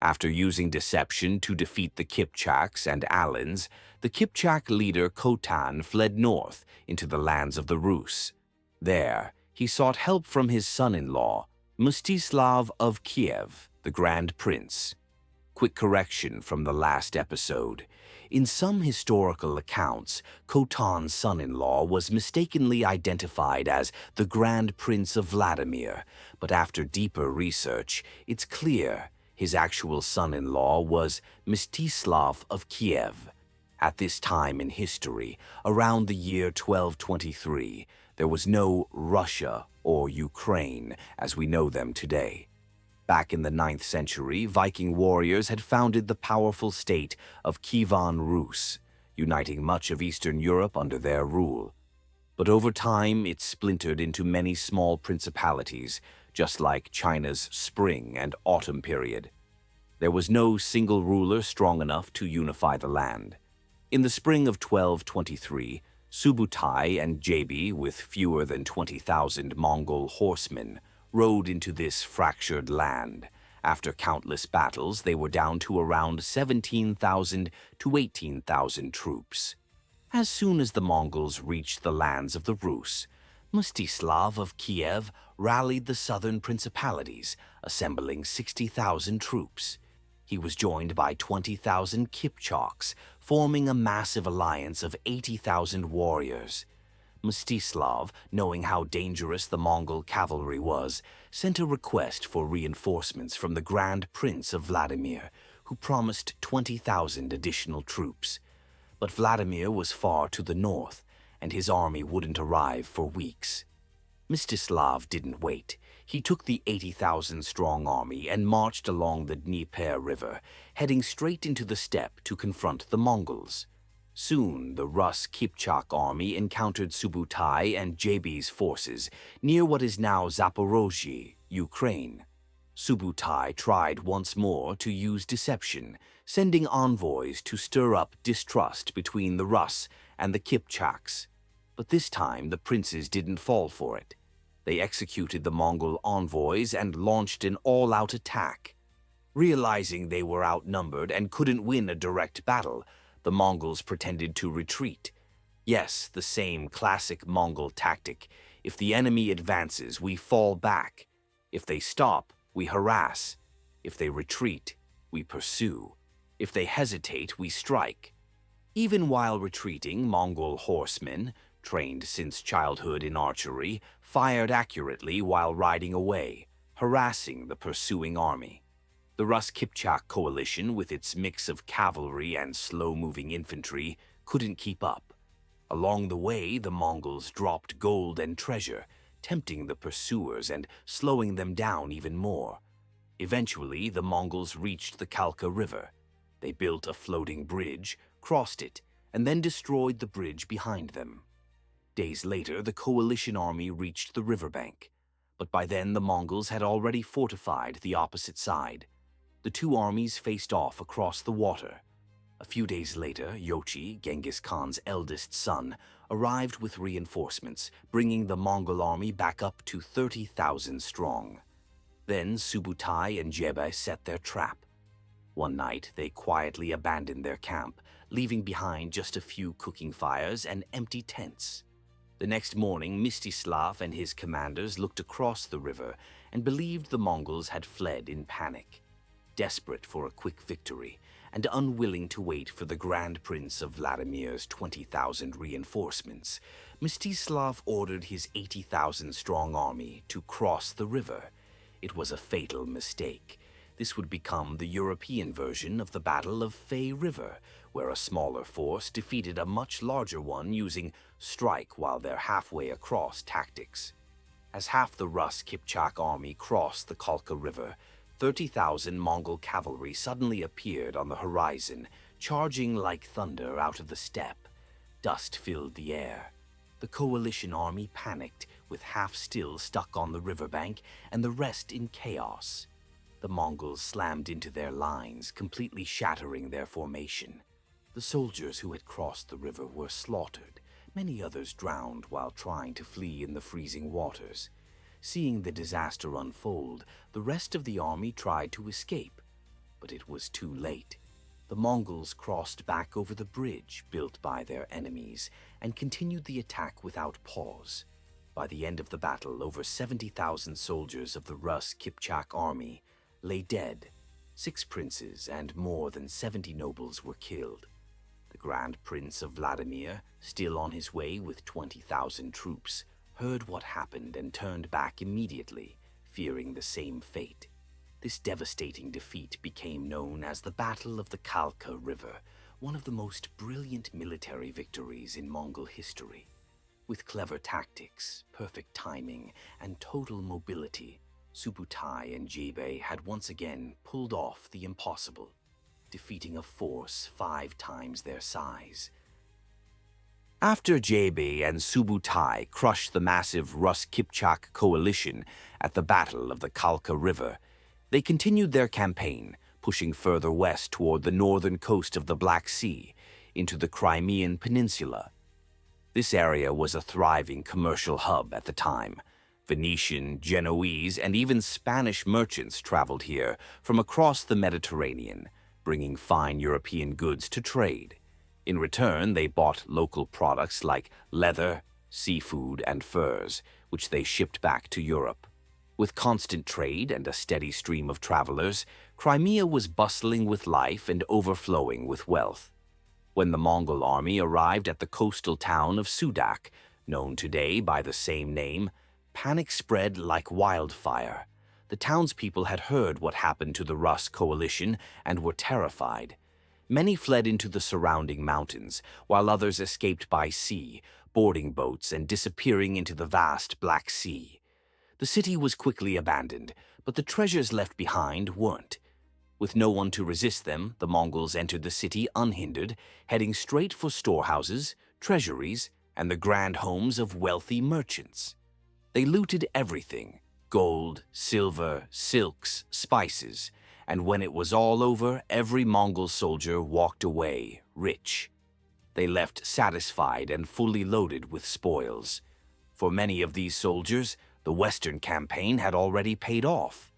After using deception to defeat the Kipchaks and Alans, the Kipchak leader Khotan fled north into the lands of the Rus. There, he sought help from his son-in-law, Mstislav of Kiev, the Grand Prince. Quick correction from the last episode. In some historical accounts, Khotan's son-in-law was mistakenly identified as the Grand Prince of Vladimir, but after deeper research, it's clear his actual son-in-law was Mstislav of Kiev. At this time in history, around the year 1223, there was no Russia or Ukraine as we know them today. Back in the 9th century, Viking warriors had founded the powerful state of Kievan Rus, uniting much of Eastern Europe under their rule. But over time, it splintered into many small principalities, just like China's spring and autumn period. There was no single ruler strong enough to unify the land. In the spring of 1223, Subutai and Jabi, with fewer than 20,000 Mongol horsemen, rode into this fractured land. After countless battles, they were down to around 17,000 to 18,000 troops. As soon as the Mongols reached the lands of the Rus, Mstislav of Kiev rallied the southern principalities, assembling 60,000 troops. He was joined by 20,000 Kipchaks, forming a massive alliance of 80,000 warriors. Mstislav, knowing how dangerous the Mongol cavalry was, sent a request for reinforcements from the Grand Prince of Vladimir, who promised 20,000 additional troops. But Vladimir was far to the north, and his army wouldn't arrive for weeks. Mstislav didn't wait. He took the 80,000-strong army and marched along the Dnieper River, heading straight into the steppe to confront the Mongols. Soon, the Rus Kipchak army encountered Subutai and Jabi's forces near what is now Zaporozhye, Ukraine. Subutai tried once more to use deception, sending envoys to stir up distrust between the Rus and the Kipchaks. But this time, the princes didn't fall for it. They executed the Mongol envoys and launched an all-out attack. Realizing they were outnumbered and couldn't win a direct battle, the Mongols pretended to retreat. Yes, the same classic Mongol tactic. If the enemy advances, we fall back. If they stop, we harass. If they retreat, we pursue. If they hesitate, we strike. Even while retreating, Mongol horsemen, trained since childhood in archery, fired accurately while riding away, harassing the pursuing army. The Rus Kipchak coalition, with its mix of cavalry and slow-moving infantry, couldn't keep up. Along the way, the Mongols dropped gold and treasure, tempting the pursuers and slowing them down even more. Eventually, the Mongols reached the Kalka River. They built a floating bridge, crossed it, and then destroyed the bridge behind them. Days later, the coalition army reached the riverbank, but by then the Mongols had already fortified the opposite side. The two armies faced off across the water. A few days later, Yochi, Genghis Khan's eldest son, arrived with reinforcements, bringing the Mongol army back up to 30,000 strong. Then Subutai and Jabi set their trap. One night, they quietly abandoned their camp, leaving behind just a few cooking fires and empty tents. The next morning, Mstislav and his commanders looked across the river and believed the Mongols had fled in panic. Desperate for a quick victory and unwilling to wait for the Grand Prince of Vladimir's 20,000 reinforcements, Mstislav ordered his 80,000-strong army to cross the river. It was a fatal mistake. This would become the European version of the Battle of Fei River, where a smaller force defeated a much larger one using strike while they're halfway across tactics. As half the Rus Kipchak army crossed the Kalka River, 30,000 Mongol cavalry suddenly appeared on the horizon, charging like thunder out of the steppe. Dust filled the air. The coalition army panicked, with half still stuck on the riverbank and the rest in chaos. The Mongols slammed into their lines, completely shattering their formation. The soldiers who had crossed the river were slaughtered. Many others drowned while trying to flee in the freezing waters. Seeing the disaster unfold, the rest of the army tried to escape. But it was too late. The Mongols crossed back over the bridge built by their enemies and continued the attack without pause. By the end of the battle, over 70,000 soldiers of the Rus Kipchak army lay dead. 6 princes and more than 70 nobles were killed. The Grand Prince of Vladimir, still on his way with 20,000 troops, heard what happened and turned back immediately, fearing the same fate. This devastating defeat became known as the Battle of the Kalka River, one of the most brilliant military victories in Mongol history. With clever tactics, perfect timing, and total mobility, Subutai and Jebe had once again pulled off the impossible, defeating a force 5 times their size. After Jebe and Subutai crushed the massive Rus Kipchak coalition at the Battle of the Kalka River, they continued their campaign, pushing further west toward the northern coast of the Black Sea, into the Crimean Peninsula. This area was a thriving commercial hub at the time. Venetian, Genoese, and even Spanish merchants traveled here from across the Mediterranean, bringing fine European goods to trade. In return, they bought local products like leather, seafood, and furs, which they shipped back to Europe. With constant trade and a steady stream of travelers, Crimea was bustling with life and overflowing with wealth. When the Mongol army arrived at the coastal town of Sudak, known today by the same name, panic spread like wildfire. The townspeople had heard what happened to the Rus coalition and were terrified. Many fled into the surrounding mountains, while others escaped by sea, boarding boats, and disappearing into the vast Black Sea. The city was quickly abandoned, but the treasures left behind weren't. With no one to resist them, the Mongols entered the city unhindered, heading straight for storehouses, treasuries, and the grand homes of wealthy merchants. They looted everything: gold, silver, silks, spices, and when it was all over, every Mongol soldier walked away rich. They left satisfied and fully loaded with spoils. For many of these soldiers, the Western campaign had already paid off.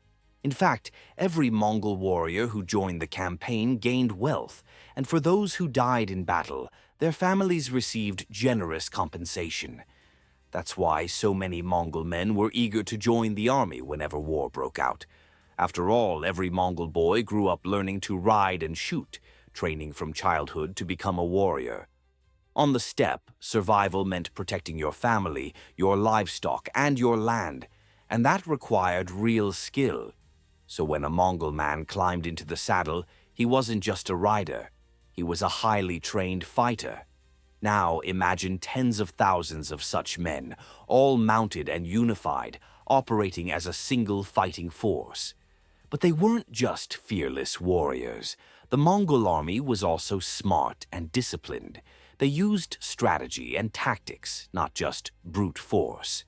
In fact, every Mongol warrior who joined the campaign gained wealth, and for those who died in battle, their families received generous compensation. That's why so many Mongol men were eager to join the army whenever war broke out. After all, every Mongol boy grew up learning to ride and shoot, training from childhood to become a warrior. On the steppe, survival meant protecting your family, your livestock, and your land, and that required real skill. So when a Mongol man climbed into the saddle, he wasn't just a rider. He was a highly trained fighter. Now imagine tens of thousands of such men, all mounted and unified, operating as a single fighting force. But they weren't just fearless warriors. The Mongol army was also smart and disciplined. They used strategy and tactics, not just brute force.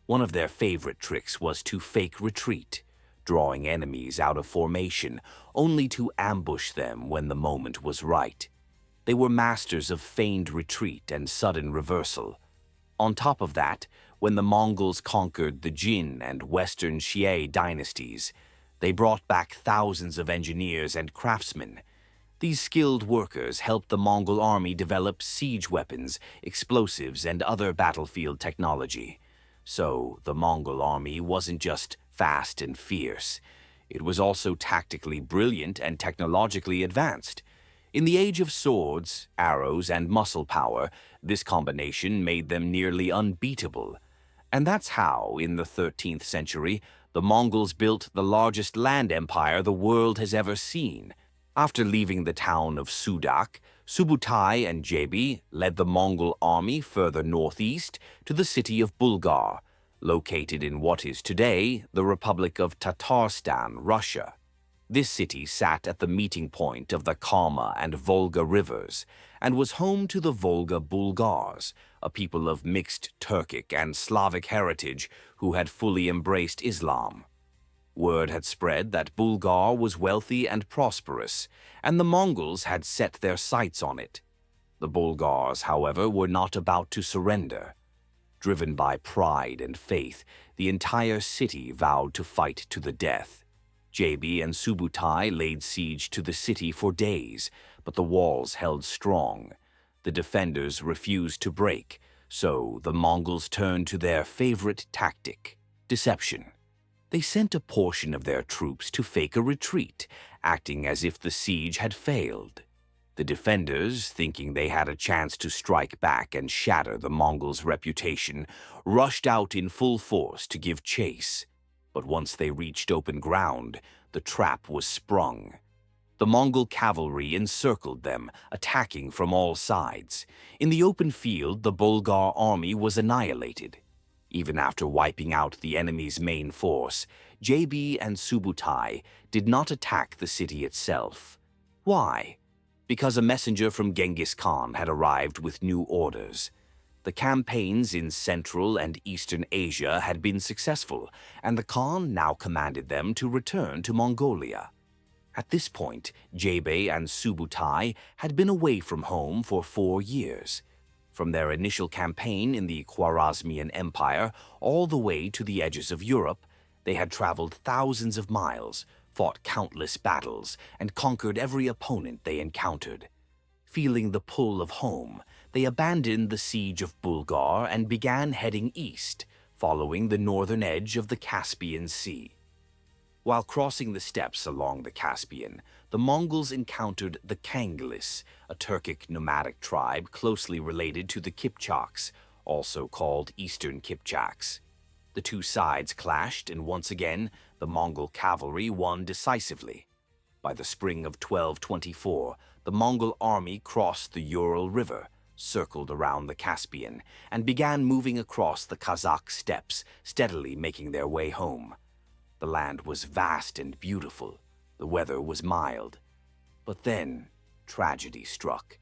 One of their favorite tricks was to fake retreat, drawing enemies out of formation only to ambush them when the moment was right. They were masters of feigned retreat and sudden reversal. On top of that, when the Mongols conquered the Jin and Western Xie dynasties, they brought back thousands of engineers and craftsmen. These skilled workers helped the Mongol army develop siege weapons, explosives, and other battlefield technology. So, the Mongol army wasn't just fast and fierce. It was also tactically brilliant and technologically advanced. In the age of swords, arrows, and muscle power, this combination made them nearly unbeatable. And that's how, in the 13th century, the Mongols built the largest land empire the world has ever seen. After leaving the town of Sudak, Subutai and Jebe led the Mongol army further northeast to the city of Bulgar, located in what is today the Republic of Tatarstan, Russia. This city sat at the meeting point of the Kama and Volga rivers and was home to the Volga Bulgars, a people of mixed Turkic and Slavic heritage who had fully embraced Islam. Word had spread that Bulgar was wealthy and prosperous, and the Mongols had set their sights on it. The Bulgars, however, were not about to surrender. Driven by pride and faith, the entire city vowed to fight to the death. JB and Subutai laid siege to the city for days, but the walls held strong. The defenders refused to break, so the Mongols turned to their favorite tactic, deception. They sent a portion of their troops to fake a retreat, acting as if the siege had failed. The defenders, thinking they had a chance to strike back and shatter the Mongols' reputation, rushed out in full force to give chase. But once they reached open ground, the trap was sprung. The Mongol cavalry encircled them, attacking from all sides. In the open field, the Bulgar army was annihilated. Even after wiping out the enemy's main force, JB and Subutai did not attack the city itself. Why? Because a messenger from Genghis Khan had arrived with new orders. The campaigns in Central and Eastern Asia had been successful, and the Khan now commanded them to return to Mongolia. At this point, Jebe and Subutai had been away from home for 4 years. From their initial campaign in the Khwarezmian Empire all the way to the edges of Europe, they had traveled thousands of miles, fought countless battles, and conquered every opponent they encountered. Feeling the pull of home, they abandoned the siege of Bulgar and began heading east, following the northern edge of the Caspian Sea. While crossing the steppes along the Caspian, the Mongols encountered the Kanglis, a Turkic nomadic tribe closely related to the Kipchaks, also called Eastern Kipchaks. The two sides clashed, and once again, the Mongol cavalry won decisively. By the spring of 1224, the Mongol army crossed the Ural River, circled around the Caspian, and began moving across the Kazakh steppes, steadily making their way home. The land was vast and beautiful. The weather was mild. But then, tragedy struck.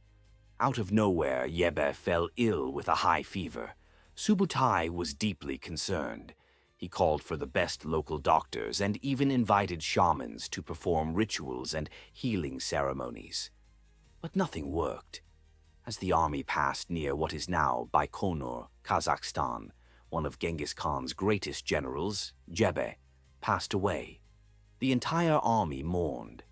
Out of nowhere, Yebe fell ill with a high fever. Subutai was deeply concerned. He called for the best local doctors and even invited shamans to perform rituals and healing ceremonies. But nothing worked. As the army passed near what is now Baikonur, Kazakhstan, one of Genghis Khan's greatest generals, Jebe, passed away. The entire army mourned.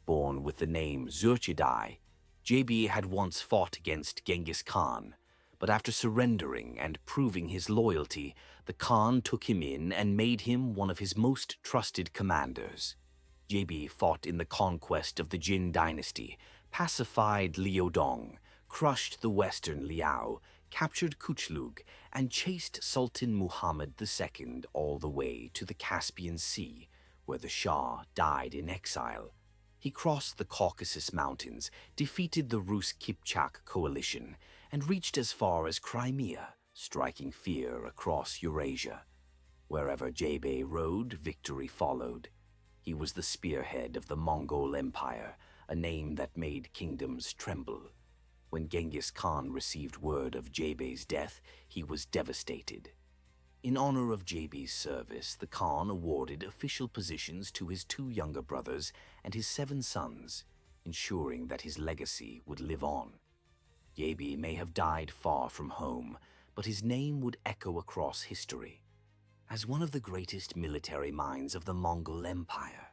Born with the name Zurchidai, JB had once fought against Genghis Khan, but after surrendering and proving his loyalty, the Khan took him in and made him one of his most trusted commanders. JB fought in the conquest of the Jin dynasty, pacified Liaodong, crushed the western Liao, captured Kuchlug, and chased Sultan Muhammad II all the way to the Caspian Sea, where the Shah died in exile. He crossed the Caucasus Mountains, defeated the Rus Kipchak coalition, and reached as far as Crimea, striking fear across Eurasia. Wherever Jebe rode, victory followed. He was the spearhead of the Mongol Empire, a name that made kingdoms tremble. When Genghis Khan received word of Jebe's death, he was devastated. In honor of Jebe's service, the Khan awarded official positions to his 2 younger brothers and his 7 sons, ensuring that his legacy would live on. Jebe may have died far from home, but his name would echo across history as one of the greatest military minds of the Mongol Empire.